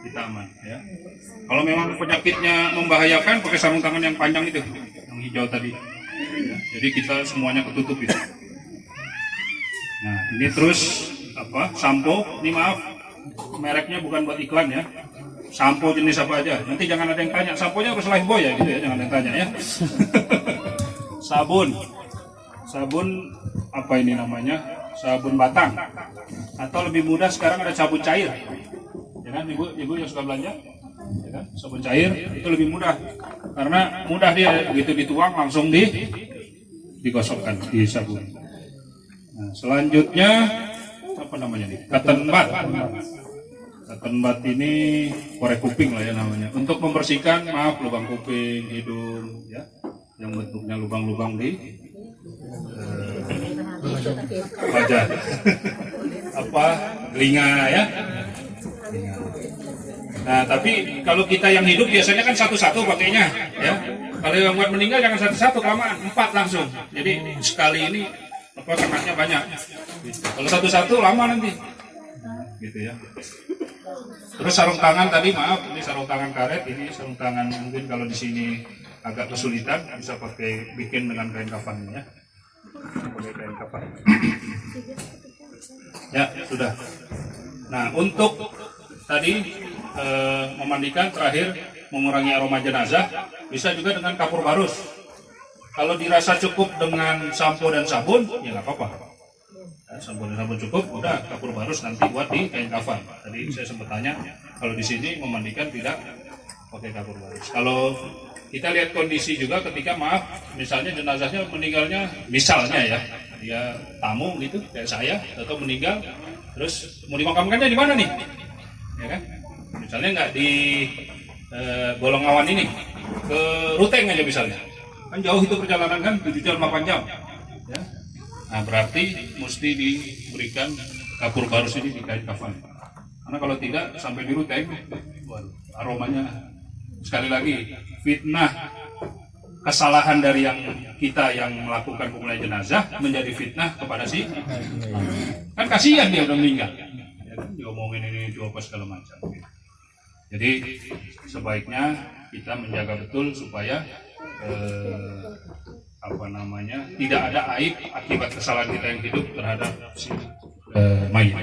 kita aman ya. Kalau memang penyakitnya membahayakan, pakai sarung tangan yang panjang itu, yang hijau tadi. Ya. Jadi kita semuanya ketutup itu. Nah, ini terus sampo. Ini maaf, mereknya bukan buat iklan ya. Sampo jenis apa aja. Nanti jangan ada yang tanya, samponya harus Lifebuoy ya gitu ya, jangan ada yang tanya ya. Sabun apa ini namanya? Sabun batang. Atau lebih mudah sekarang ada sabun cair. Ya kan, ibu yang suka belanja? Ya kan? Sabun cair itu lebih mudah. Karena mudah dia, begitu dituang langsung digosokkan di sabun. Nah, selanjutnya apa namanya nih? Cotton bud. Cotton bud ini korek kuping lah ya namanya. Untuk membersihkan, lubang kuping, hidung, ya, yang bentuknya lubang-lubang di wajah, telinga ya. Nah, tapi kalau kita yang hidup biasanya kan satu-satu pakainya, ya. Kalau yang buat meninggal jangan satu-satu, kelamaan 4 langsung. Jadi sekali ini kenanya banyak. Kalau satu-satu lama nanti, gitu ya. Terus sarung tangan tadi, ini sarung tangan karet, ini sarung tangan mungkin kalau di sini agak kesulitan bisa bikin dengan kain kafan ya. Pakai kain kafan. Ya sudah. Nah untuk tadi memandikan terakhir mengurangi aroma jenazah bisa juga dengan kapur barus. Kalau dirasa cukup dengan sampo dan sabun ya nggak apa-apa. Sampo dan sabun cukup, udah kapur barus nanti buat di kain kafan. Tadi saya sempat tanya kalau di sini memandikan tidak pakai kapur barus. Kalau kita lihat kondisi juga ketika misalnya jenazahnya meninggalnya misalnya ya dia tamu gitu kayak saya atau meninggal terus mau dimakamkannya di mana nih ya kan misalnya nggak di Bolong Awan ini ke Ruteng aja misalnya kan jauh itu perjalanan kan 7 jam 8 jam ya. Nah berarti mesti diberikan kapur barus ini di kain kafan karena kalau tidak sampai di Ruteng aromanya sekali lagi fitnah kesalahan dari kita yang melakukan pemulayan jenazah menjadi fitnah kepada si kan kasihan dia udah meninggal ya kan diomongin ini apa segala macam jadi sebaiknya kita menjaga betul supaya tidak ada aib akibat kesalahan kita yang hidup terhadap si mayit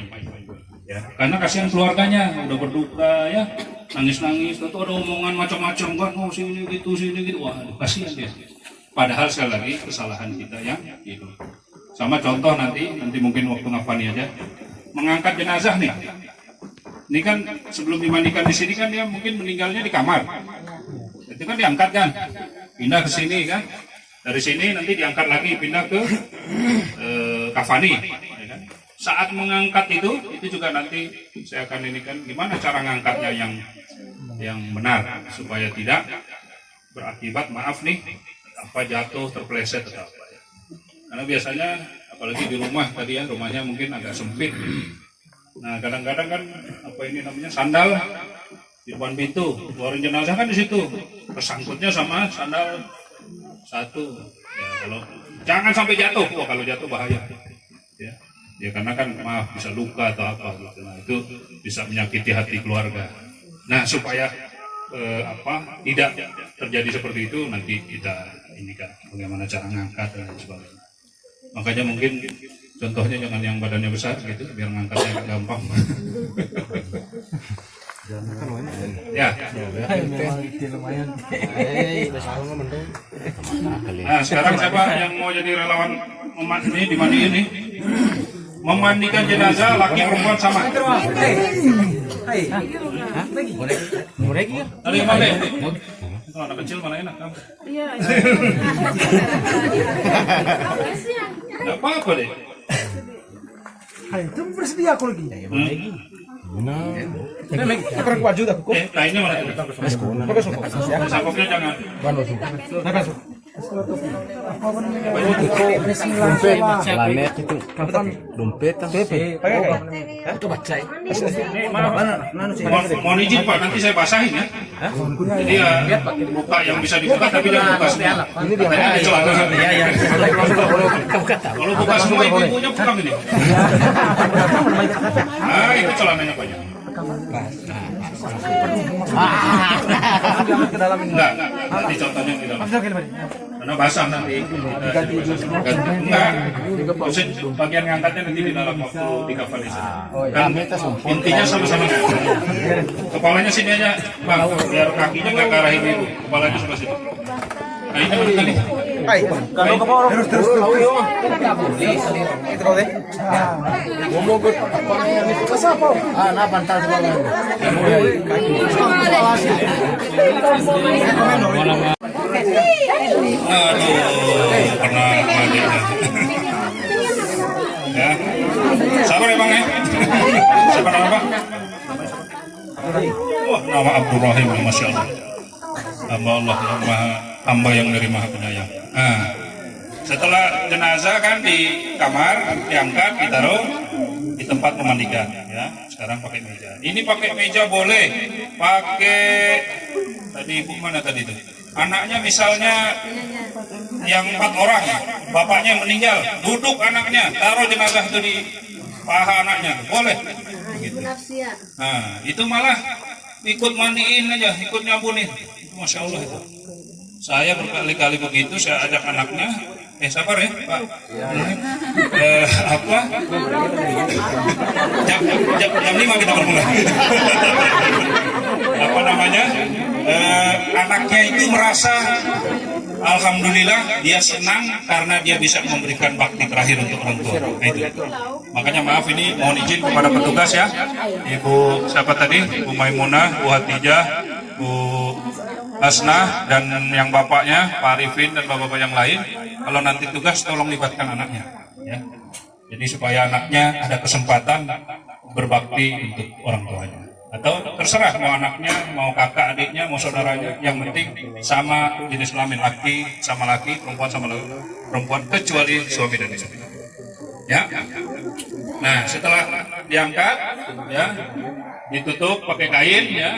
ya karena kasihan keluarganya udah berduka ya nangis-nangis, tentu ada omongan macam-macam kan, sini gitu, wah kasihan dia. Padahal sekali lagi kesalahan kita yang itu. Sama contoh nanti mungkin waktu ngafani aja, mengangkat jenazah nih. Ini kan sebelum dimandikan di sini kan dia mungkin meninggalnya di kamar. Itu kan diangkat kan, pindah ke sini kan. Dari sini nanti diangkat lagi, pindah ke kafani. Ya kan? Saat mengangkat itu juga nanti saya akan ini kan gimana cara ngangkatnya yang benar supaya tidak berakibat jatuh terpeleset atau apa ya. Karena biasanya apalagi di rumah tadi ya rumahnya mungkin agak sempit. Nah kadang-kadang kan sandal di depan pintu keluarin jenazah kan di situ tersangkutnya sama sandal satu ya kalau jangan sampai jatuh kalau jatuh bahaya ya karena kan bisa luka atau apa gitu. Nah itu bisa menyakiti hati keluarga. Nah supaya tidak terjadi seperti itu nanti kita indikan bagaimana cara ngangkat dan sebagainya. Makanya mungkin contohnya jangan yang badannya besar gitu biar ngangkatnya agak gampang. Ya. Nah sekarang siapa yang mau jadi relawan dimandiin nih? Memandikan jenazah laki perempuan sama. Tadi yang mana? Kalau anak kecil mana enak kamu? Iya. Nggak apa-apa deh. Itu bersedia aku lagi. Nah, ini baju dah. Lainnya mana? Sangkopnya jangan. Lanet itu dompet itu baca mohon izin Pak nanti saya basahin ya jadi ya buka yang bisa dibuka tapi jangan buka semua ini dia celana kalau buka semua ibu-ibunya pulang ini itu celananya banyak ke dalam ini. Enggak, nanti contohnya di dalam. Karena basah nanti. Enggak. Maksud bagian ngangkatnya nanti di dalam waktu di kafan di sana. Kan intinya sama-sama. Kepalanya sini aja, Bang, biar kakinya nggak ke arah ini dulu. Kepalanya sebelah situ. Nah ini mana tadi? Kalau ke bawah terus. Itu kau deh. Ngomong ke yang itu ke siapa? Nah bantal semua. Aduh, pernah mandi. Ya, sabar ya Bang ya. Siapa nama Bang? Wah, nama Abdurrahim, Masya Allah. Hamba Allah yang maha, hamba yang dari maha penyayang. Nah, setelah jenazah kan di kamar diangkat, ditaruh di tempat memandikan. Ya, sekarang pakai meja. Ini pakai meja boleh, pakai tadi ibu mana tadi itu? Anaknya misalnya yang 4 orang, bapaknya yang meninggal, duduk anaknya, taruh jenazah itu di paha anaknya, boleh. Gitu. Nah, itu malah ikut mandiin aja, ikut nyampunin. Itu Masya Allah itu. Saya berkali-kali begitu, saya ajak anaknya, sabar ya Pak. Apa? Jam 5 kita bermulai. Apa namanya? Anaknya itu merasa alhamdulillah dia senang karena dia bisa memberikan bakti terakhir untuk orang tua. Nah, itu. Makanya maaf ini mohon izin kepada petugas ya, Ibu siapa tadi, Bu Maimunah, Bu Hatijah, Bu Asnah, dan yang bapaknya Pak Arifin dan bapak-bapak yang lain. Kalau nanti tugas tolong libatkan anaknya. Ya. Jadi supaya anaknya ada kesempatan berbakti untuk orang tuanya. Atau terserah mau anaknya, mau kakak adiknya, mau saudaranya, yang penting sama jenis kelamin, laki sama laki, perempuan sama perempuan, kecuali suami dan istri. Ya. Nah, setelah diangkat, ya, ditutup pakai kain, ya.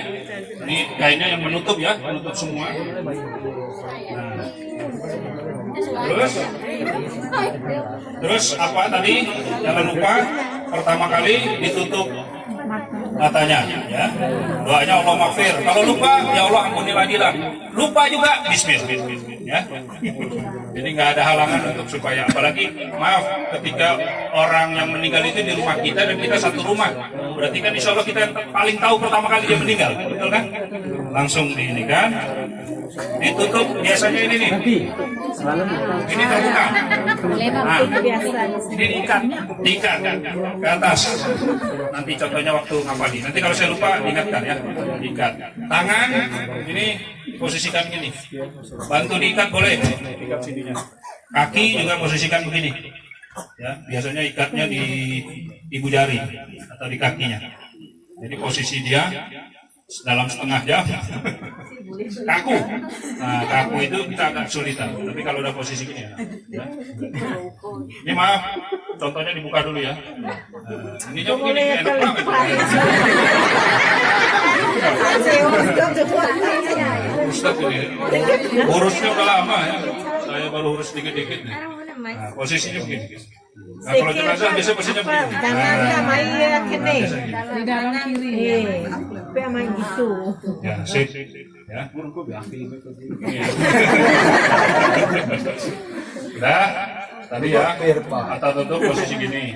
Ini kainnya yang menutup ya, menutup semua. Nah. Terus apa tadi? Jangan lupa pertama kali ditutup matanya, ya. Doanya Allah maghfir. Kalau lupa, ya Allah ampunilah dia. Lupa juga, bismillah, ya. Jadi nggak ada halangan untuk supaya, apalagi maaf ketika orang yang meninggal itu di rumah kita dan kita satu rumah, berarti kan insya Allah kita yang paling tahu pertama kali dia meninggal, betul kan? Langsung di ini kan, ditutup biasanya ini nih. Ini terbuka. Nah, ini diikat ke atas. Nanti contohnya waktu ngapalin. Nanti kalau saya lupa diingatkan ya. Diikat. Tangan ini posisikan gini. Bantu diikat boleh. Ikat sininya. Kaki juga posisikan begini. Ya, biasanya ikatnya di ibu jari atau di kakinya. Jadi posisi dia dalam setengah jam. Kaku. Nah, kaku itu kita agak kesulitan. Tapi kalau udah posisi gini ya. Ini maaf, contohnya dibuka dulu ya. Ini jauh begini, enak banget. Ustaz ini, urusnya udah lama ya. Saya baru urus dikit-dikit nih. Nah, posisinya begini. Nah, kalau jenazah biasa posisinya begini. Di dalam kiri. Sampai main gitu. Ya, sip. Ya. Udah, tadi ya. Atau tutup posisi gini.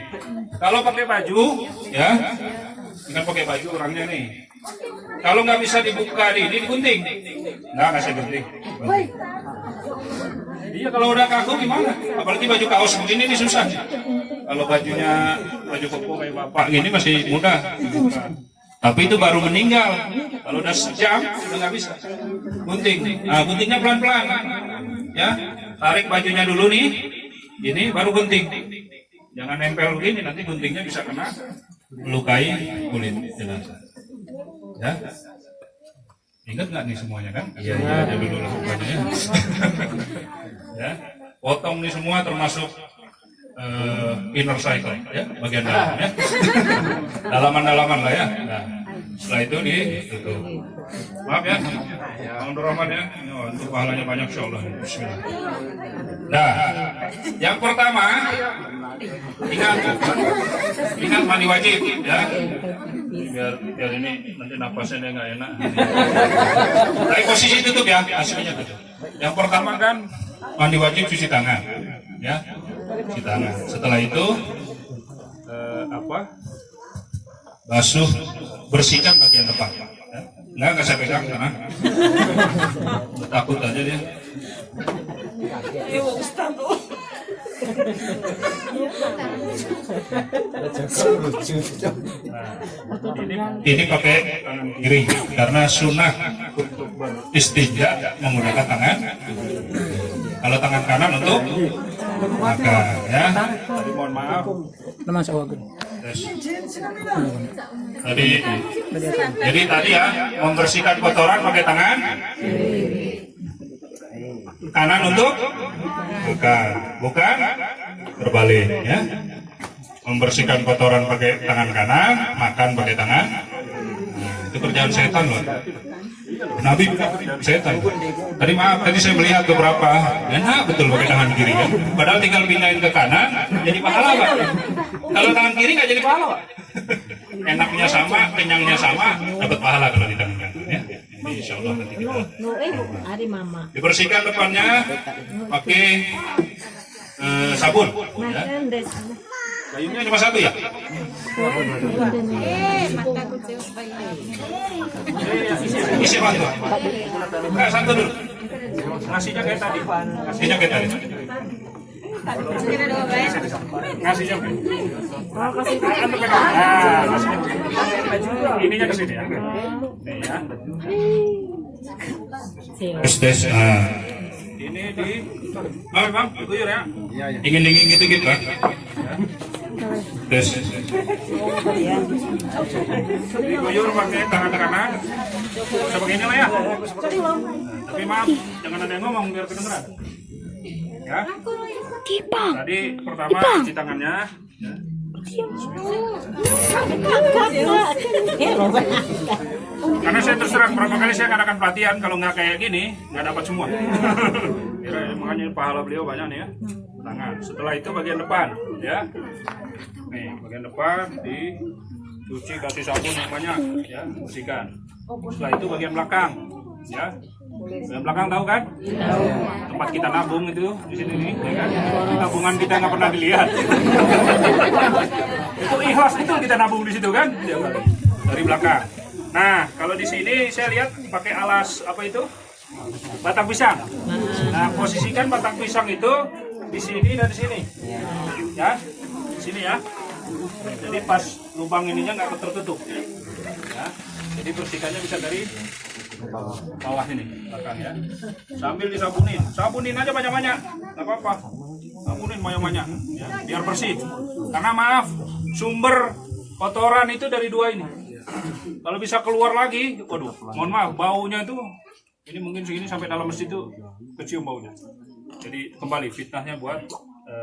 Kalau pakai baju, ya, dengan pakai baju orangnya nih. Kalau nggak bisa dibuka di ini digunting. Nggak saya gunting. Iya, kalau udah kaku gimana? Apalagi baju kaos begini ini susah. Kalau bajunya baju koko kayak bapak gini masih mudah. Tapi itu baru meninggal. Kalau udah sejam udah nggak bisa. Gunting. Nah, guntingnya pelan-pelan. Ya, tarik bajunya dulu nih. Ini baru gunting. Jangan nempel begini, nanti guntingnya bisa kena melukai kulit jenazah. Ya. Ingat nggak nih semuanya kan? Iya, aja dulu lah pokoknya. Ya, potong nih semua termasuk inner cycle ya, bagian dalam ya. Dalaman-dalaman lah ya. Nah, Setelah itu ditutup. Maaf ya, Bang Rahman ya, untuk pahalanya banyak insyaallah. Bismillah. Nah, yang pertama ingat mandi wajib ya. Biar ini nanti napasnya nggak enak. Tapi posisi tutup ya, aslinya tutup. Yang pertama kan mandi wajib cuci tangan, ya, cuci tangan. Setelah itu basuh, bersihkan bagian depan. Ya. Nggak saya pegang karena takut aja dia. Ini pakai tangan kiri karena sunnah istinja menggunakan tangan. Kalau tangan kanan untuk makan, ya. Tadi mohon maaf. Yes. Jadi tadi ya membersihkan kotoran pakai tangan kanan untuk makan, bukan berbalik ya. Membersihkan kotoran pakai tangan kanan, makan pakai tangan. Itu kerjaan setan loh. Nabi setan. Tadi maaf, tadi saya melihat beberapa enak betul pakai tangan kiri kan. Padahal tinggal pindahin ke kanan jadi pahala Pak. Kalau tangan kiri nggak jadi pahala Pak. Enaknya sama, kenyangnya sama, dapat pahala kalau di tangan kanan ya. Insya Allah nanti kita dibersihkan depannya pakai sabun ya. Kayunya cuma satu ya? Isi bantu. Enggak, satu dulu. Ngasihnya kayak tadi. Ngasihnya kayak tadi. Ngasihnya kayak. Oh, kasih anu pegang. Nah, ngasihnya. Ininya ke sini ya. Nih ya. Tes. Ini di Bang, diguyur ya. Dingin-dingin gitu Pak. Tes. Diguyur pakai tangan kanan. Seperti inilah ya. Tapi maaf, jangan ada yang ngomong biar kedengeran. Ya. Tadi pertama cuci tangannya. Karena saya terus terang berapa kali saya ngadakan pelatihan, kalau nggak kayak gini nggak dapat semua. Makanya pahala beliau banyak nih ya. Tangan. Setelah itu bagian depan, ya. Nih bagian depan dicuci, kasih sabun yang banyak, ya, bersihkan. Setelah itu bagian belakang, ya. Bagian belakang tahu kan? Tempat kita nabung itu di sini nih, ya kan? Tabungan kita nggak pernah dilihat. Itu ikhlas itu kita nabung di situ kan? Dari belakang. Nah, kalau di sini saya lihat pakai alas apa itu? Batang pisang. Nah, posisikan batang pisang itu di sini dan di sini. Ya, di sini ya. Jadi pas lubang ininya nggak tertutup. Ya, jadi bersihkannya bisa dari bawah ini, belakang ya. Sambil disabunin, sabunin aja banyak-banyak, nggak apa-apa. Sabunin banyak-banyak, ya, biar bersih. Karena maaf, sumber kotoran itu dari dua ini. Kalau bisa keluar lagi, waduh, mohon maaf, baunya itu, ini mungkin segini sampai dalam masjid itu kecium baunya. Jadi kembali fitnahnya buat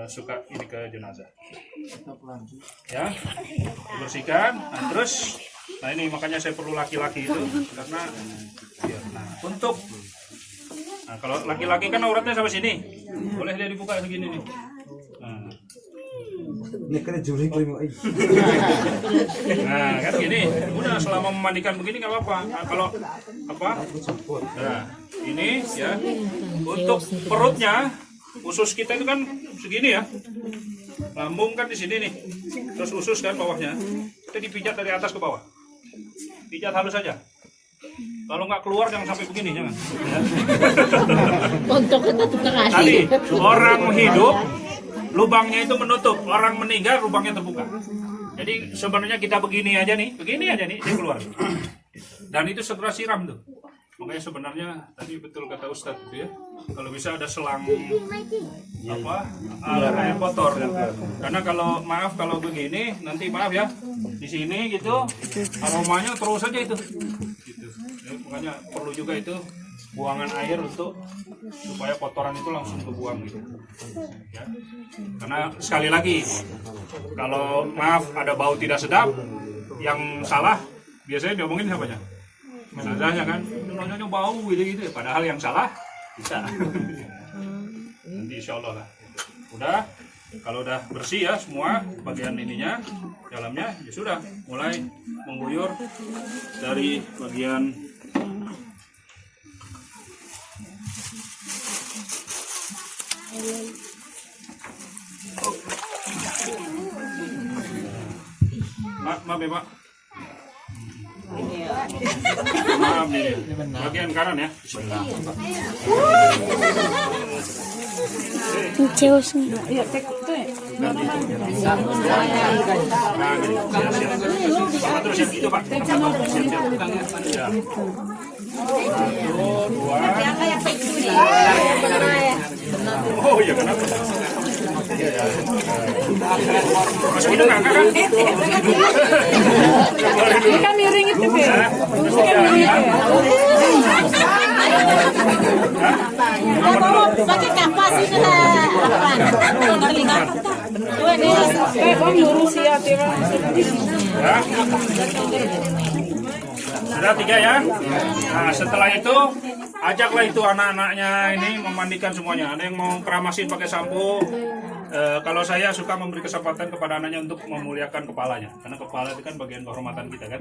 suka ini ke jenazah. Ya, dibersihkan. Nah, terus, nah ini makanya saya perlu laki-laki itu karena, ya, nah, untuk, nah kalau laki-laki kan auratnya sampai sini, boleh dia dibuka segini nih. Nah. Nah kan gini, udah selama memandikan begini nggak apa-apa. Nah, kalau apa? Nah ini ya untuk perutnya, usus kita itu kan segini ya, lambung kan di sini nih, terus usus kan bawahnya, itu dipijat dari atas ke bawah, pijat halus saja. Kalau nggak keluar jangan sampai begini, jangan. Tadi orang hidup lubangnya itu menutup, orang meninggal lubangnya terbuka. Jadi sebenarnya kita begini aja nih, dia keluar. Dan itu segera siram tuh. Makanya sebenarnya tadi betul kata Ustadz itu ya, kalau bisa ada selang apa air kotor. Karena kalau maaf kalau begini nanti maaf ya di sini gitu aromanya terus aja itu. Gitu. Ya, makanya perlu juga itu buangan air untuk supaya kotoran itu langsung kebuang gitu. Ya. Karena sekali lagi kalau maaf ada bau tidak sedap, yang salah biasanya diomongin siapanya? Jenazahnya kan, jenazahnya bau gitu. Padahal yang salah bisa. Nanti insya Allah lah. Udah, kalau udah bersih ya semua bagian ininya, dalamnya ya sudah mulai mengguyur dari bagian maaf ya Pak. Maaf nih, bagian kanan ya. Ceus nih. Terus yang itu Pak. Siap. 1, 2. Oh iya kenapa? Masuk hidung kakak kan? Ini kan miring itu, Be. Pakai kapas ini lah. Bang lurus ya, Tira. Sudah 3 ya. Nah setelah itu ajaklah itu anak-anaknya ini memandikan semuanya. Ada yang mau keramasin pakai sampo. Kalau saya suka memberi kesempatan kepada anaknya untuk memuliakan kepalanya, karena kepala itu kan bagian kehormatan kita kan.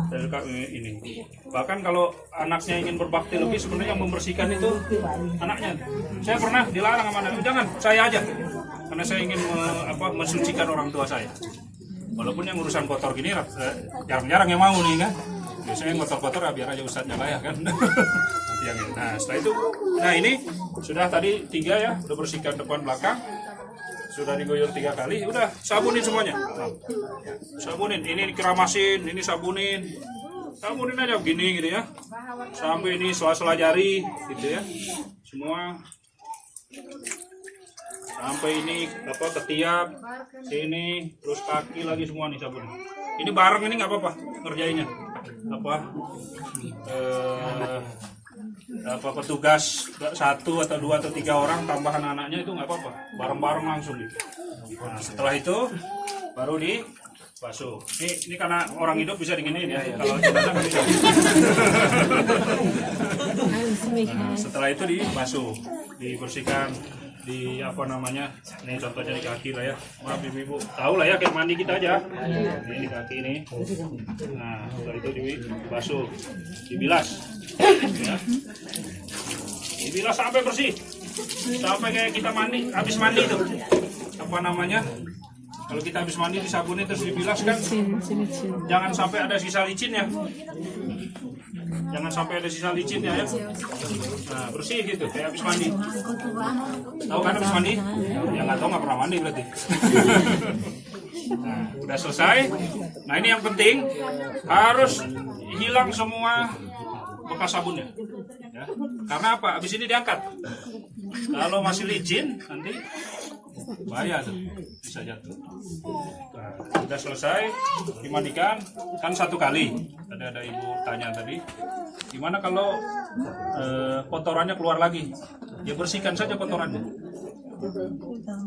Saya suka ini. Bahkan kalau anaknya ingin berbakti lebih, sebenarnya yang membersihkan itu anaknya. Saya pernah dilarang sama anak, jangan saya aja, karena saya ingin mensucikan orang tua saya. Walaupun yang urusan kotor gini jarang-jarang yang mau nih kan. Biasanya yang kotor-kotor biar aja ustadznya lah ya kan. Nanti yang ini. Nah setelah itu, nah ini sudah tadi 3 ya, udah bersihkan depan belakang. Sudah diguyur 3 kali, udah sabunin semuanya. Sabunin, ini dikeramasin, ini sabunin aja begini gitu ya, sampai ini sela-sela jari gitu ya, semua sampai ini ketiak, sini, terus kaki lagi semua nih sabunin. Ini bareng ini nggak apa-apa ngerjainnya, petugas 1 atau 2 atau 3 orang tambahan anaknya itu nggak apa-apa, bareng-bareng langsung gitu. Nah, setelah itu baru dibasuh. Ini karena orang hidup bisa diginiin ya, kalau jenazah nggak bisa. Nah, setelah itu dibasuh, dibersihkan, ini contohnya di kaki lah ya. Maaf ibu-ibu, tahu lah ya kayak mandi kita aja. Ini di kaki ini. Nah setelah itu dibasuh, dibilas. Ya. Dibilas sampai bersih, sampai kayak kita mandi, habis mandi itu kalau kita habis mandi disabuni terus dibilas kan, jangan sampai ada sisa licin ya, ya. Nah bersih gitu kayak habis mandi. Tahu kan habis mandi? Ya nggak tahu, nggak pernah mandi berarti. Nah udah selesai. Nah ini yang penting, harus hilang semua bekas sabunnya ya. Karena apa? Habis ini diangkat. Kalau masih licin nanti bahaya tuh, bisa jatuh. Nah, sudah selesai dimandikan kan 1 kali. Ada ibu tanya tadi, gimana kalau kotorannya keluar lagi? Ya bersihkan saja kotorannya.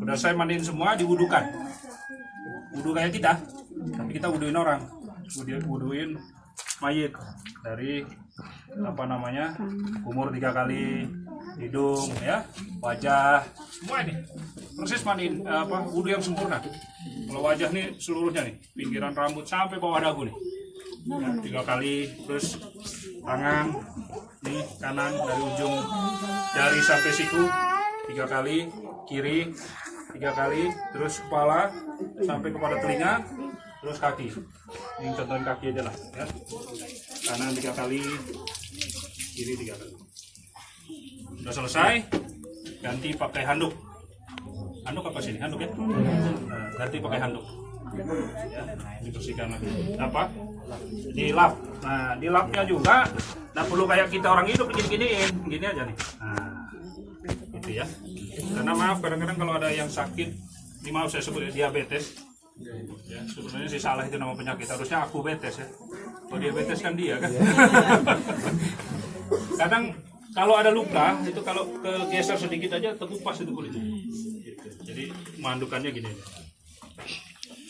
Sudah saya mandiin semua, diwudukan. Wudu kayak kita, tapi kita wuduin orang, wuduin mayit dari kumur 3 kali, hidung ya, wajah, semua ini persis mandiin wudu yang sempurna. Kalau wajah nih seluruhnya nih, pinggiran rambut sampai bawah dagu nih ya, 3 kali. Terus tangan nih kanan dari ujung jari sampai siku 3 kali, kiri 3 kali, terus kepala sampai kepada telinga, terus kaki. Ini contohin kaki aja lah ya. Kanan 3 kali, kiri 3 kali. Sudah selesai, ganti pakai handuk. Handuk apa sih ini? Handuk ya? Nah, ganti pakai handuk. Ya, dibersihkan lagi. Dilap. Nah, dilapnya juga nggak perlu kayak kita orang hidup gini-giniin, gini aja nih. Nah, gitu ya. Karena maaf, kadang-kadang kalau ada yang sakit, ini maaf saya sebut diabetes. Ya, sebenarnya sih salah itu nama penyakit, harusnya aku betes ya. Kalau diabetes kan dia kan. Kadang kalau ada luka itu kalau kegeser sedikit aja terkupas itu kulitnya. Gitu. Jadi mandukannya gini.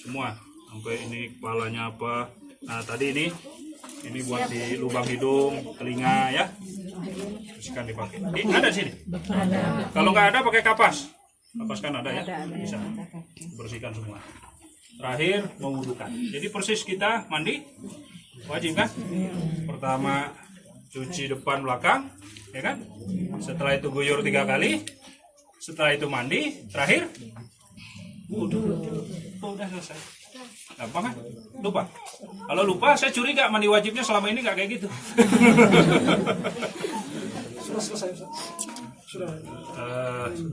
Semua sampai ini kepalanya apa. Nah tadi ini Ini buat di lubang hidung, telinga ya. Bersihkan dipakai. Ini ada di sini. Kalau nggak ada pakai kapas. Kapas kan ada ya. Bisa. Bersihkan semua. Terakhir mewudukan. Jadi persis kita mandi wajib kan? Pertama cuci depan belakang, ya kan? Setelah itu guyur 3 kali. Setelah itu mandi. Terakhir wudhu. Oh, udah selesai. Gampang kan? Lupa. Kalau lupa saya curiga mandi wajibnya selama ini nggak kayak gitu.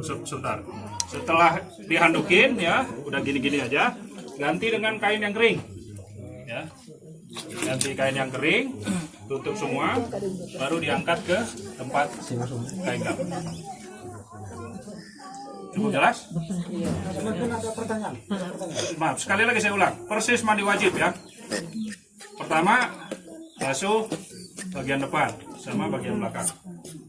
Sebentar. Setelah dihandukin ya, udah gini-gini aja. Ganti dengan kain yang kering. Ya. Ganti kain yang kering, tutup semua, baru diangkat ke tempat kain gam. Cukup jelas? Maaf, sekali lagi saya ulang. Persis mandi wajib ya. Pertama, basuh bagian depan sama bagian belakang.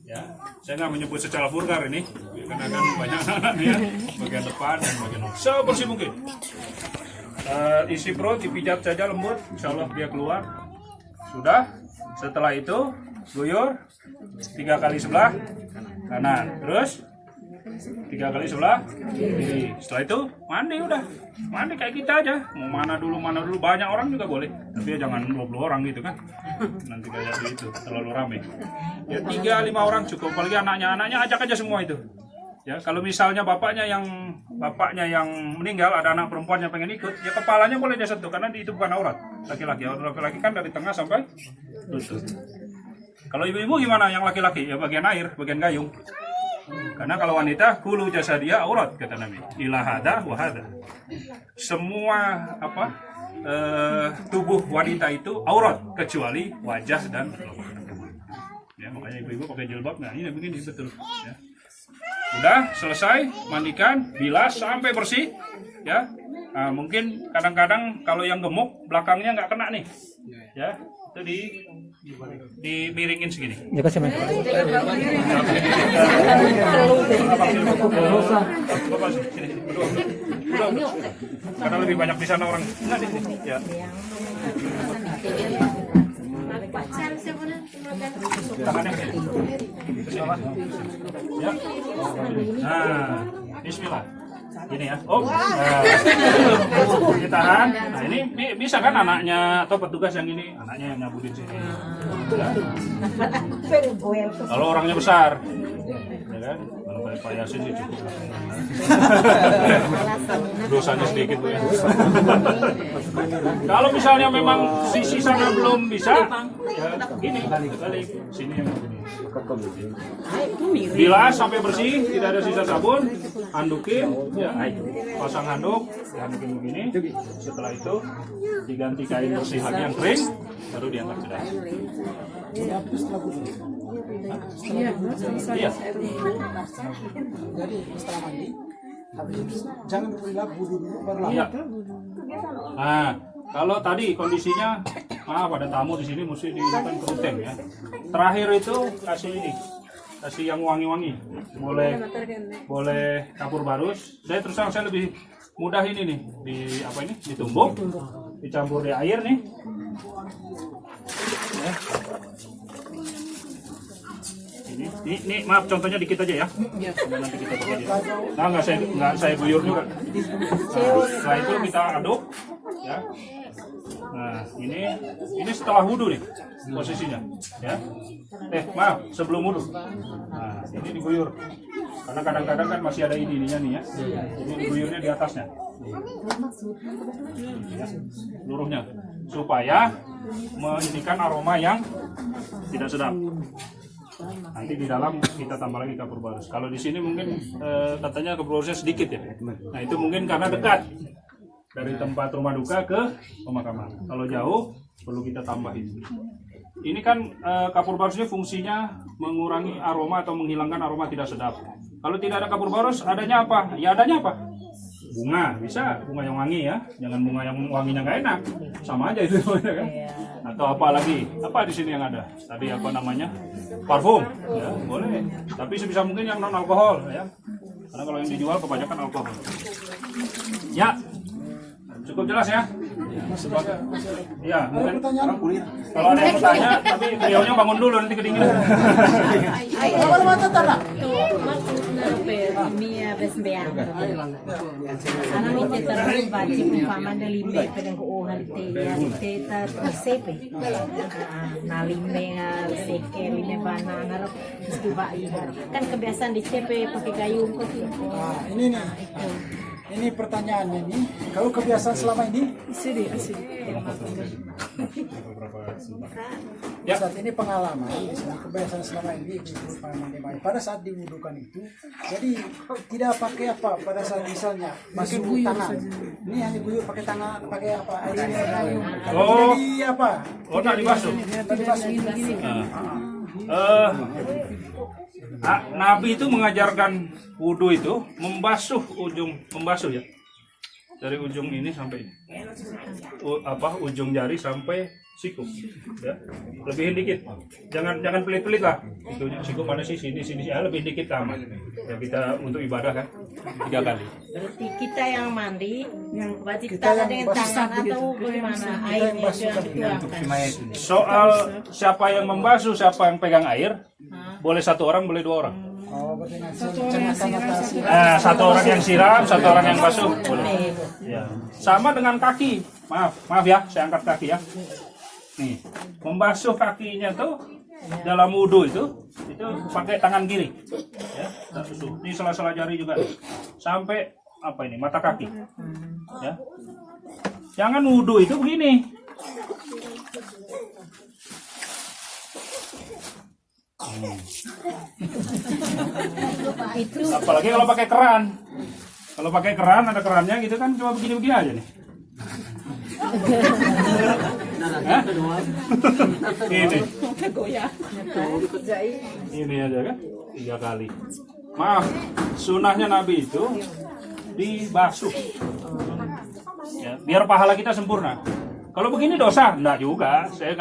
Ya, saya nggak menyebut secara vulgar ini, karena kan banyak ya, bagian depan dan bagian belakang. Sebersih mungkin. Isi perut dipijat saja lembut, insya Allah dia keluar. Sudah. Setelah itu guyur 3 kali sebelah kanan, terus 3 kali sebelah kiri. Setelah itu mandi udah, mandi kayak kita aja. Mau mana dulu banyak orang juga boleh, tapi ya jangan 20 orang gitu kan. Nanti kayak itu terlalu rame. Ya 3-5 orang cukup. Apalagi anaknya ajak aja semua itu. Ya kalau misalnya bapaknya yang meninggal, ada anak perempuan yang pengen ikut, ya kepalanya boleh dia sentuh karena itu bukan aurat laki-laki. Laki-laki kan dari tengah sampai lutut. Kalau ibu-ibu gimana yang laki-laki? Ya bagian air, bagian gayung. Karena kalau wanita kulu jasa dia aurat kata Nabi. Ilahada wahada. Semua tubuh wanita itu aurat kecuali wajah dan ya, makanya ibu-ibu pakai jilbab. Nah ini begini betul. Ya. Udah selesai, mandikan, bilas sampai bersih, ya. Nah, mungkin kadang-kadang kalau yang gemuk belakangnya nggak kena nih, ya. Itu dimiringin segini. Ya kasih main. Karena lebih banyak di sana orang. Enggak di sini. Ya. Tangannya sini. Ya. Nah, bismillah. Gini ya. Oh. Ditahan. Nah, ini bisa kan anaknya atau petugas yang ini, anaknya yang nyabutin sini. Ya. Kalau orangnya besar. Ya kan? Kalau kayak Pak Yasin sih cukup. Dosanya sedikit Bu ya. Kalau misalnya memang sisi sana belum bisa, ya gini, balik sini yang begini. Bilas sampai bersih, tidak ada sisa sabun, handukin, ya, pasang handuk, dihandukin begini. Setelah itu diganti kain bersih lagi yang kering, baru diangkat sudah. Iya. Jadi setelah mandi, jangan berlap wudhu dulu baru lap. Iya. Nah, kalau tadi kondisinya, maaf ada tamu di sini mesti dihidupkan keruteng ya. Terakhir itu kasih ini, kasih yang wangi-wangi. Boleh kapur barus. Saya terus terang saya lebih mudah ini nih, ditumbuk, dicampur di air nih. Ya. Ini maaf contohnya dikit aja ya. Nanti kita pakai dia. Nah nggak saya guyur juga. Nah, setelah itu kita aduk ya. Nah ini setelah wudhu nih posisinya ya. Maaf sebelum wudhu. Nah ini diguyur. Karena kadang-kadang kan masih ada ininya nih ya. Jadi diguyurnya di atasnya. Ya, seluruhnya supaya mengisikan aroma yang tidak sedap. Nanti di dalam kita tambah lagi kapur barus. Kalau di sini mungkin katanya kapur barusnya sedikit ya. Nah itu mungkin karena dekat dari tempat rumah duka ke pemakaman. Kalau jauh perlu kita tambahin. Ini kan kapur barusnya fungsinya mengurangi aroma atau menghilangkan aroma tidak sedap. Kalau tidak ada kapur barus, adanya apa? Ya adanya apa? Bunga, bisa bunga yang wangi ya. Jangan bunga yang wanginya nggak enak. Sama aja itu ya kan. Atau apa lagi? Apa di sini yang ada? Tadi apa namanya? Parfum, ya boleh. Tapi sebisa mungkin yang non alkohol, ya. Karena kalau yang dijual kebanyakan alkohol. Ya, cukup jelas ya. Ya, mungkin kalau ada yang bertanya, tapi beliaunya bangun dulu nanti kedinginan. Mia besbeang. Ana mi te taru baci pamanda limbe pedang ko halte ya te ta sepe. Na limbe seke limbe bana ngarep mesti bai. Kan kebiasaan di CP pakai gayung kok. Ini nih. Ini pertanyaannya nih. Kalau kebiasaan selama ini, Ya. saat ini pengalaman, misalnya kebiasaan selama ini berupa mandi mayat. Pada saat diwudukan itu, jadi tidak pakai apa pada saat misalnya basuh tangan. Ini yang diguyur pakai tangan, pakai apa? Air gayung. Oh. Jadi apa? Oh, tak dibasuh. Tadi basuh. Nabi itu mengajarkan wudhu itu membasuh ya, dari ujung ini sampai ujung jari sampai siku ya, lebihin dikit, jangan pelit-pelit lah, itu siku mana sih, sini ya, lebih dikit aman ya, kita untuk ibadah kan 3 kali. Berarti kita yang mandi, yang wajib Kita tangan yang dengan basuh tangan atau bagaimana airnya yang dituangkan. Soal siapa yang membasuh, siapa yang pegang air, boleh 1 orang, boleh 2 orang. Oh, berarti nanti Satu orang yang siram, 1 orang yang basuh, boleh. Ya. Sama dengan kaki, maaf ya, saya angkat kaki ya. Nih, membasuh kakinya tuh dalam wudhu itu pakai tangan kiri, ya. Ini sela-sela jari juga, sampai mata kaki, ya. Jangan wudhu itu begini. Apalagi kalau pakai keran. Kalau pakai keran, ada kerannya gitu kan, cuma begini-begini aja nih. Hah? Ini aja kan 3 kali. Maaf, sunahnya Nabi itu dibasuh ya, biar pahala kita sempurna. Kalau begini dosa? Enggak juga, saya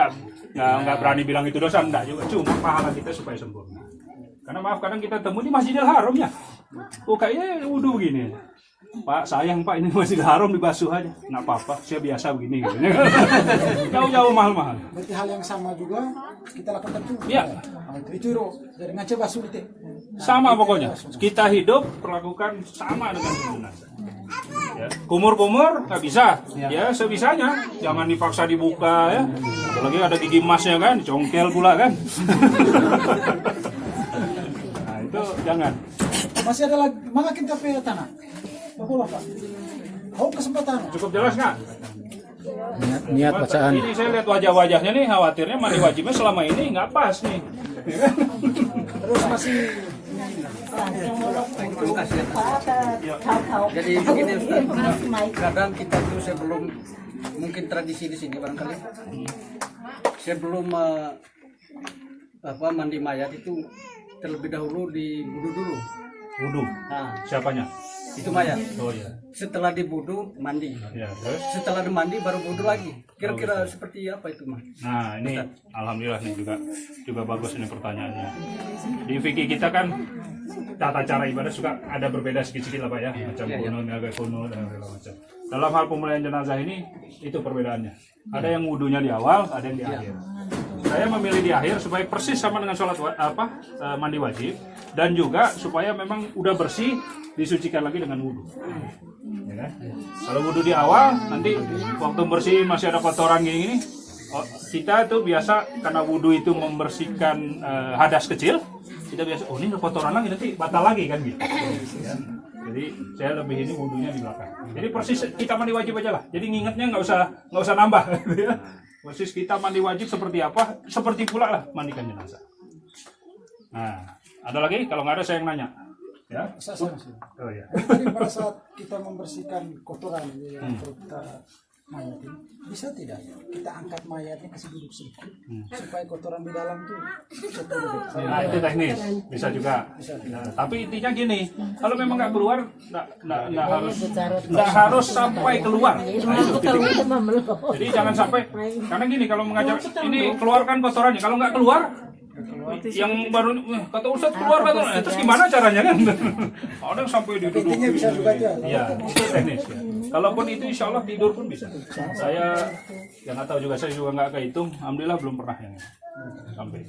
nggak berani bilang itu dosa, enggak juga, cuma pahala kita supaya sempurna. Karena maaf, kadang kita temu di Masjidil Haram ya, kayaknya wudhu begini. Pak, sayang Pak, ini Masjidil Haram dibasuh aja. Nggak apa-apa, saya biasa begini gitu. Jauh-jauh mahal-mahal. Berarti hal yang sama juga kita lakukan itu. Iya. Itu dari ngaca basuh itu. Sama pokoknya. Kita hidup perlakukan sama dengan jenazah. Ya. Kumur-kumur nggak bisa. Ya sebisanya. Jangan dipaksa dibuka ya. Apalagi ada gigi emasnya kan, dicongkel pula kan. Nah itu jangan. Masih ada lagi, mana kita pe tanah? Bapak. Oh kesempatan. Cukup jelas nggak? Niat bacaan. Ini saya lihat wajah-wajahnya nih, khawatirnya mandi wajibnya selama ini nggak pas nih. Terus masih Jadi begini Ustaz, kadang kita tuh sebelum mungkin tradisi di sini barangkali sebelum mandi mayat itu terlebih dahulu dibudu dulu. Wudhu. Nah, Siapanya? itu mayat. Oh iya. Setelah dibudu mandi. Ya, terus? Setelah dimandi baru budu lagi. Kira-kira seperti apa itu, Mas? Nah ini alhamdulillah nih juga bagus ini pertanyaannya. Di fikih kita kan tata cara ibadah suka ada berbeda sedikit lah Pak ya, macam kuno, agak kuno dan segala macam. Dalam hal pemulihan jenazah ini itu perbedaannya. Ada yang wudunya di awal, ada yang di akhir. Saya memilih di akhir supaya persis sama dengan sholat mandi wajib, dan juga supaya memang udah bersih disucikan lagi dengan wudhu. Ya kan? Kalau wudhu di awal, nanti waktu bersih masih ada kotoran gini, kita tuh biasa karena wudhu itu membersihkan hadas kecil, kita biasa ini kotoran lagi nanti batal lagi kan gitu. Ya. Jadi saya lebih ini wudhunya di belakang. Jadi persis kita mandi wajib aja lah. Jadi ngingetnya nggak usah nambah. Gitu ya. Persis kita mandi wajib seperti apa, seperti pula lah mandikan jenazah. Nah, ada lagi? Kalau nggak ada saya yang nanya. Ya. Oh ya. Jadi pada saat kita membersihkan kotoran mayat ini, bisa tidak kita angkat mayatnya kasih duduk sedikit supaya kotoran di dalam tuh bisa turun. Nah, itu teknis, bisa juga. Nah, tapi intinya gini, kalau memang nggak keluar, nggak harus sampai keluar. Nah, itu titiknya. Jadi jangan sampai, karena gini kalau mengajar ini keluarkan kotorannya, kalau nggak keluar yang baru kata Ustadz keluar kata, terus gimana caranya kan? Orang sampai duduk. Intinya bisa juga tuh. Iya, itu teknis ya. Kalaupun itu insya Allah tidur pun bisa. Saya yang nggak tahu juga, saya juga nggak kehitung. Alhamdulillah belum pernah yang sampai.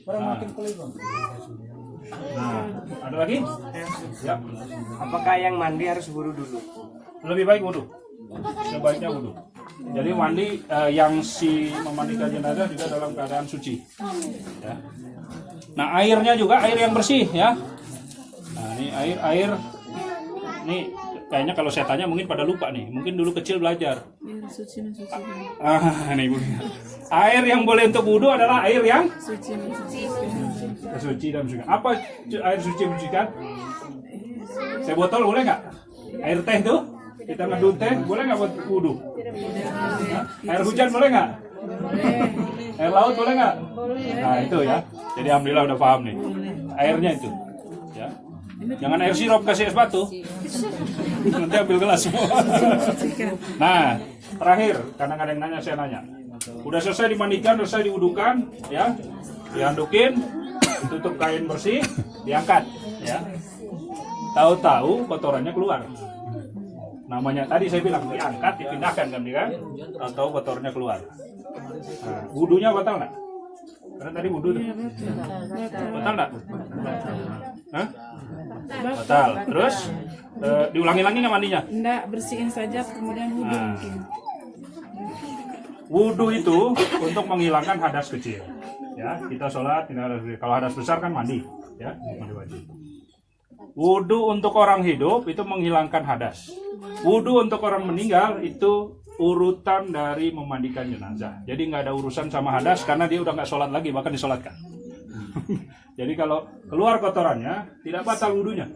Orang makin kulit bang. Nah, ada lagi? Ya. Apakah yang mandi harus wudhu dulu? Lebih baik wudhu. Sebaiknya wudhu. Jadi mandi yang si memandikan jenazah juga dalam keadaan suci. Ya. Nah airnya juga air yang bersih ya. Nah ini air. Nih kayaknya kalau saya tanya mungkin pada lupa nih. Mungkin dulu kecil belajar. Nih Bu. Air yang boleh untuk wudhu adalah air yang suci dan bersih. Apa air suci bersihkan? Saya botol boleh nggak? Air teh tuh? Kita ngedut teh, boleh nggak buat wudhu? Air hujan boleh nggak? Air laut boleh nggak? Nah itu ya. Jadi alhamdulillah udah paham nih. Airnya itu. Ya. Jangan air sirup kasih es batu. Nanti ambil gelas semua. Nah terakhir, karena ada yang nanya saya nanya. Udah selesai dimandikan, selesai diwudukan, ya, diandukin, tutup kain bersih, diangkat, ya. Tahu-tahu kotorannya keluar. Namanya tadi saya bilang diangkat, dipindahkan kan, atau kotornya keluar. Nah, wudunya batal nggak? Karena tadi wudu tuh. Batal nggak? Hah? Batal. Terus diulangi lagi nggak mandinya? Enggak, bersihin saja kemudian wudhu Nah. mungkin. Wudu itu untuk menghilangkan hadas kecil. Ya, kita sholat, kalau hadas besar kan mandi, ya, mandi wajib. Wudu untuk orang hidup itu menghilangkan hadas. Wudu untuk orang meninggal itu urutan dari memandikan jenazah. Jadi nggak ada urusan sama hadas karena dia udah nggak sholat lagi, bahkan disolatkan. Jadi kalau keluar kotorannya tidak batal wudunya.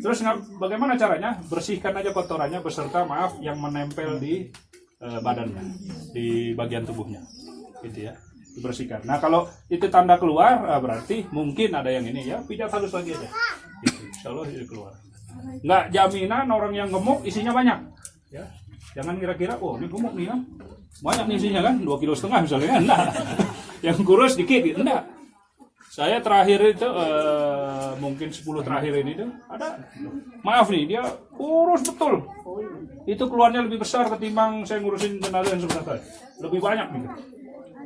Terus bagaimana caranya? Bersihkan aja kotorannya beserta yang menempel di badannya, di bagian tubuhnya, gitu ya, dibersihkan. Nah kalau itu tanda keluar, berarti mungkin ada yang ini ya, pijat halus lagi aja. Gitu. Insya Allah itu keluar. Nggak jaminan orang yang gemuk isinya banyak. Ya. Jangan kira-kira, oh ini gemuk nih ya, banyak nih isinya kan, 2,5 kilo misalnya kan. Nah, yang kurus dikit gitu, enggak. Saya terakhir itu, mungkin 10 terakhir ini tuh, ada, maaf nih, dia kurus betul. Itu keluarnya lebih besar ketimbang saya ngurusin jenazah yang sebentar tadi. Lebih banyak gitu.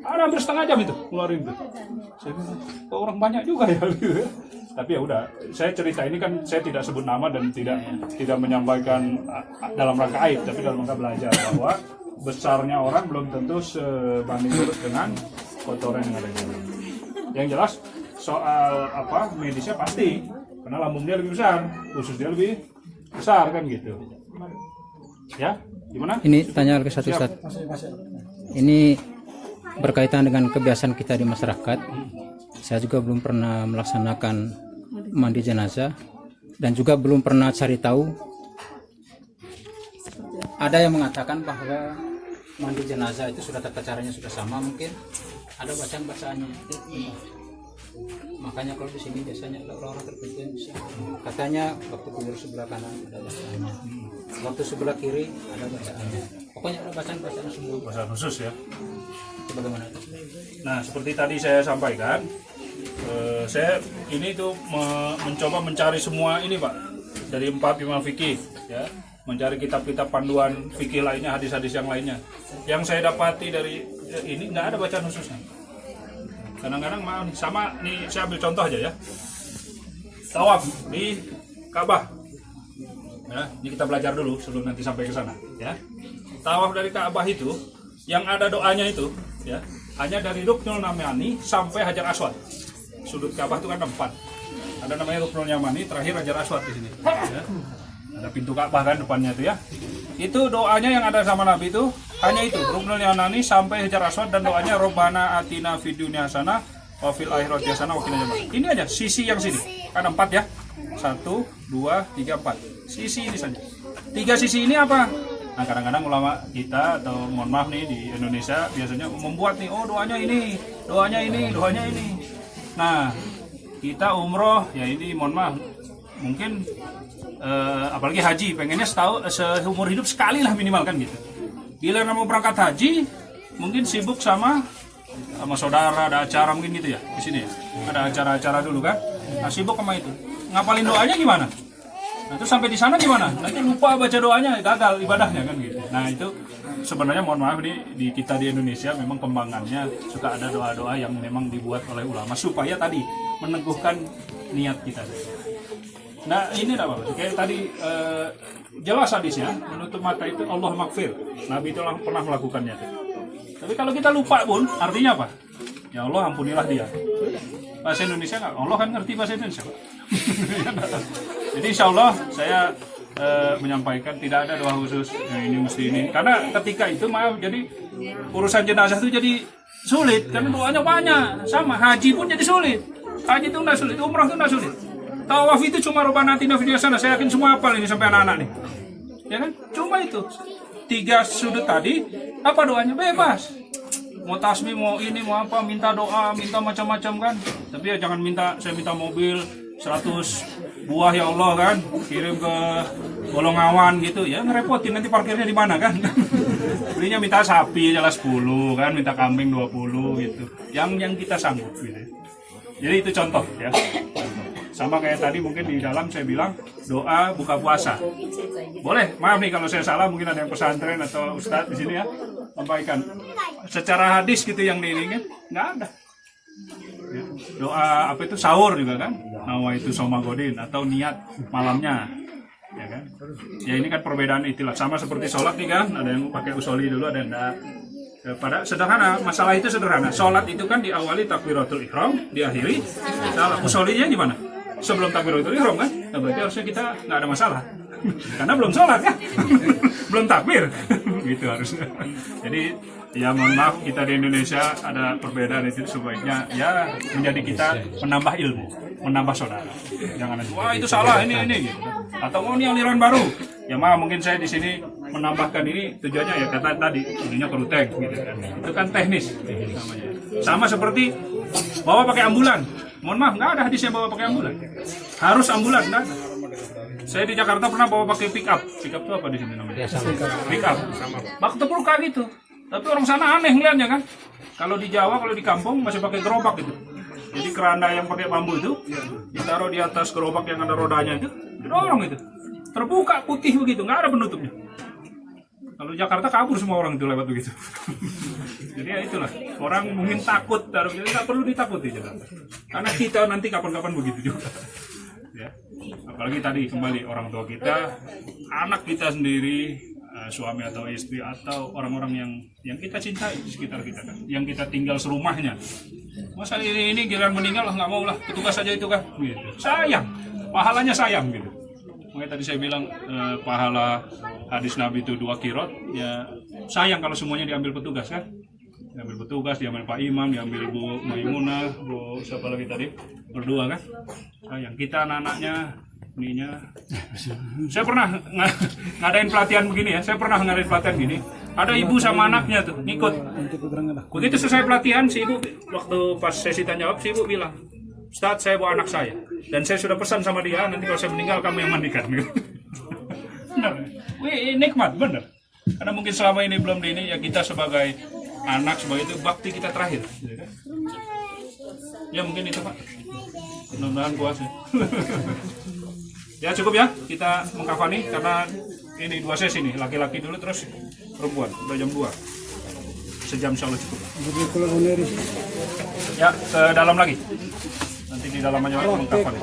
Ada hampir setengah jam itu keluarin itu. Saya bilang, kok orang banyak juga ya gitu. Tapi ya udah, saya cerita ini kan saya tidak sebut nama dan tidak menyampaikan dalam rangka aib, tapi dalam rangka belajar bahwa besarnya orang belum tentu sebanding lurus dengan kotoran yang ada di dalam. Yang jelas soal medisnya pasti, karena lambung dia lebih besar, usus dia lebih besar kan gitu. Ya, gimana? Ini tanya ke satu Ustaz. Ini berkaitan dengan kebiasaan kita di masyarakat. Saya juga belum pernah melaksanakan mandi jenazah dan juga belum pernah cari tahu. Ada yang mengatakan bahwa mandi jenazah itu sudah tata caranya sudah sama, mungkin ada bacaan-bacaannya. Makanya kalau di sini biasanya ada orang-orang tertentu yang bisa. Katanya waktu kubur sebelah kanan ada bacaannya, waktu sebelah kiri ada bacaannya. Pokoknya ada bacaan-bacaan semua. Bacaan khusus ya. Itu bagaimana? Nah, seperti tadi saya sampaikan, saya ini tuh mencoba mencari semua ini Pak, dari 4 imam fikih, ya, mencari kitab-kitab panduan fikih lainnya, hadis-hadis yang lainnya. Yang saya dapati dari ini nggak ada bacaan khususnya. Kadang-kadang sama nih, saya ambil contoh aja ya. Tawaf di Ka'bah. Ya, ini kita belajar dulu sebelum nanti sampai ke sana, ya. Tawaf dari Ka'bah itu yang ada doanya itu, ya, hanya dari Ruknul Yamani sampai Hajar Aswad. Sudut Ka'bah itu kan 4. Ada namanya Ruknul Yamani, terakhir Hajar Aswad di sini. Ya. Ada pintu Ka'bah kan depannya itu ya. Itu doanya yang ada sama Nabi itu hanya itu, Ruknul Yamani sampai Hajar Aswad, dan doanya Robbana atina fid dunya hasanah wa fil akhirati hasanah wa qina adzabannar. Ini aja sisi yang sini. Kan 4 ya. 1 2 3 4. Sisi ini saja. 3 sisi ini apa? Nah, kadang-kadang ulama kita atau mohon maaf nih di Indonesia biasanya membuat nih, oh doanya ini, doanya ini, doanya ini. Nah, kita umroh ya ini mohon maaf, mungkin apalagi haji pengennya seumur hidup sekali lah minimal kan gitu. Bila mau berangkat haji mungkin sibuk sama sama saudara ada acara mungkin gitu ya di sini ya. Ada acara-acara dulu kan. Nah sibuk sama itu. Ngapalin doanya gimana? Nah, itu sampai di sana gimana? Nanti lupa baca doanya, gagal ibadahnya kan gitu. Nah itu sebenarnya mohon maaf nih di kita di Indonesia memang kembangannya suka ada doa-doa yang memang dibuat oleh ulama supaya tadi meneguhkan niat kita. Nah ini apa? Kayak tadi jelas hadisnya menutup mata itu Allah makfir. Nabi itu pernah melakukannya. Tapi kalau kita lupa pun artinya apa? Ya Allah ampunilah dia. Bahasa Indonesia nggak? Allah kan ngerti bahasa Indonesia. Jadi insya Allah saya menyampaikan tidak ada doa khusus ini mesti ini. Karena ketika itu maaf jadi urusan jenazah itu jadi sulit karena doanya banyak. Sama haji pun jadi sulit. Haji itu nggak sulit, umrah itu nggak sulit. Tawaf itu cuma Rabbana atina fid dunya hasanah. Saya yakin semua hafal ini sampai anak-anak nih. Ya kan? Cuma itu. 3 sudut tadi apa doanya bebas. Mau tasbih, mau ini, mau apa, minta doa, minta macam-macam kan. Tapi ya jangan minta, saya minta mobil 100 buah ya Allah kan, kirim ke Bolongawan gitu. Ya ngerepotin nanti parkirnya di mana kan. Belinya minta sapi aja 10 kan, minta kambing 20 gitu. Yang kita sanggup gitu. Jadi itu contoh ya. Sama kayak tadi mungkin di dalam saya bilang doa buka puasa. Boleh, maaf nih kalau saya salah, mungkin ada yang pesantren atau ustadz di sini ya sampaikan. Secara hadis gitu yang diinginkan nggak ada. Ya, doa apa itu sahur juga kan? Nawa itu somagodin atau niat malamnya. Ya kan? Ya ini kan perbedaan itulah. Sama seperti sholat nih kan, ada yang pakai usoli dulu, ada yang enggak. Pada sederhana, masalah itu sederhana. Sholat itu kan diawali takbiratul ihram, diakhiri salat. Usolinya di mana? Sebelum takbiratul ihram kan? Nah, berarti harusnya kita nggak ada masalah. Karena belum sholat kan? Belum takbir. Gitu harusnya. Jadi ya mohon maaf kita di Indonesia ada perbedaan itu, sebaiknya ya menjadi kita menambah ilmu, menambah saudara. Jangan aja, wah itu salah ini gitu. Atau oh ini aliran baru. Ya maaf mungkin saya di sini menambahkan ini tujuannya ya kata tadi ininya keruteng gitu kan. Itu kan teknis namanya. Sama seperti bawa pakai ambulan. Mohon maaf nggak ada hadis yang bawa pakai ambulan. Harus ambulan nggak ada. Saya di Jakarta pernah bawa pakai pick up. Pick up itu apa di sini namanya? Pick up. Bak terpurka gitu. Tapi orang sana aneh ngeliatnya kan. Kalau di Jawa, kalau di kampung masih pakai gerobak gitu. Jadi keranda yang pakai bambu itu ditaruh di atas gerobak yang ada rodanya itu, didorong itu. Terbuka putih begitu, nggak ada penutupnya. Kalau di Jakarta kabur semua orang itu lewat begitu. Jadi ya itulah, orang mungkin takut, jadi nggak perlu ditakuti Jakarta. Karena kita nanti kapan-kapan begitu juga. Ya. Apalagi tadi kembali orang tua kita, anak kita sendiri, suami atau istri atau orang-orang yang kita cintai di sekitar kita kan, yang kita tinggal serumahnya. Masa ini giliran meninggal lah nggak mau lah, petugas saja itu kan, gitu. Sayang, pahalanya sayang gitu. Makanya tadi saya bilang pahala hadis Nabi itu 2 kirot, ya sayang kalau semuanya diambil petugas kan. Diambil petugas, diambil Pak Imam, diambil Bu Maimunah, Bu siapa lagi tadi, berdua kan. Sayang, kita anak-anaknya, ininya. Saya pernah ngadain pelatihan begini ya, saya pernah ngadain pelatihan gini. Ada ibu sama anaknya tuh, ngikut. Begitu selesai pelatihan, si ibu, waktu pas sesi tanya jawab, si ibu bilang, Ustadz, saya bawa anak saya. Dan saya sudah pesan sama dia, nanti kalau saya meninggal, kamu yang mandikan. Benar. Wih, nikmat, benar. Karena mungkin selama ini belum di ini, ya kita sebagai anak, sebagai itu, bakti kita terakhir. Ya mungkin itu Pak. Mudah-mudahan puas ya. Ya cukup ya, kita mengkafani karena ini 2 sesi nih, laki-laki dulu terus perempuan, udah jam 2. Sejam insya Allah cukup. Ya, ke dalam lagi. Nanti di dalam aja mengkafani.